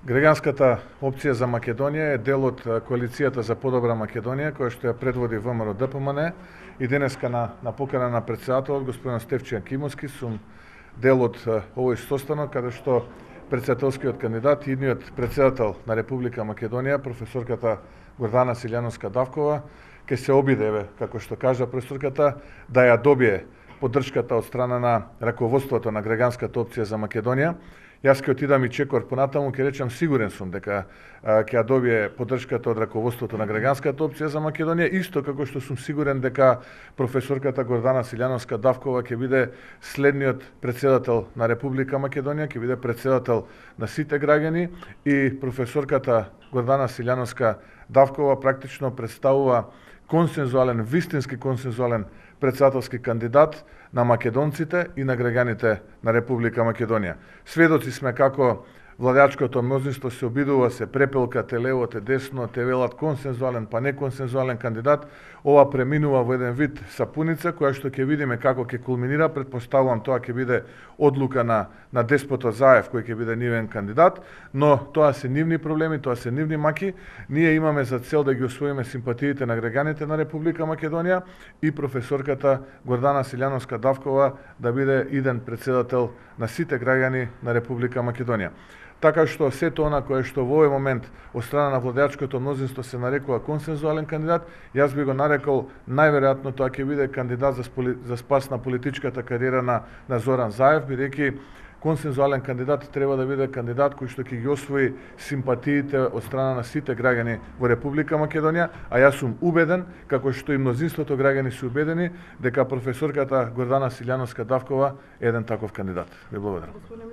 Граѓанската опција за Македонија е дел од коалицијата за подобра Македонија, која што ја предводи ВМРО ДПМН, и денеска на покана на претседателот господин Стефчо Јакимовски сум дел од овој состанок каде што претседателскиот кандидат и идниот претседател на Република Македонија, професорката Гордана Силјановска-Давкова, ќе се обиде, како што кажа професорката, да ја добие поддршката од страна на раководството на Граѓанската опција за Македонија. Јас ќе отидам и чекор понатаму, ќе речам сигурен сум дека ќе ја добие поддршката од раководството на Граѓанската опција за Македонија, исто како што сум сигурен дека професорката Гордана Силјановска-Давкова ќе биде следниот претседател на Република Македонија, ќе биде претседател на сите граѓани и професорката Гордана Силјановска-Давкова практично представува консензуален, вистински консензуален претседателски кандидат на македонците и на граѓаните на Република Македонија. Сведоци сме како владеачкото мнозинство се обидува, се препелка те лево, те десно, те велат консензуален па неконсензуален кандидат. Ова преминува во еден вид сапуница, која што ќе видиме како ќе кулминира. Претпоставувам тоа ќе биде одлука на Деспото Заев, кој ќе биде нивен кандидат, но тоа се нивни проблеми, тоа се нивни маки. Ние имаме за цел да ги освоиме симпатиите на граѓаните на Република Македонија и професорката Гордана Силјановска-Давкова да биде иден претседател на сите граѓани на Република Македонија. Така што сето она кое што во овој момент од страна на владеачкото мнозинство се нарекува консензуален кандидат, јас би го нарекол најверојатно тоа ќе биде кандидат за спас на политичката кариера на Зоран Заев, бидејќи консензуален кандидат треба да биде кандидат кој што ќе ги освои симпатиите од страна на сите граѓани во Република Македонија, а јас сум убеден, како што и мнозинството граѓани се убедени, дека професорката Гордана Силјановска-Давкова е еден таков кандидат. Ви благодарам.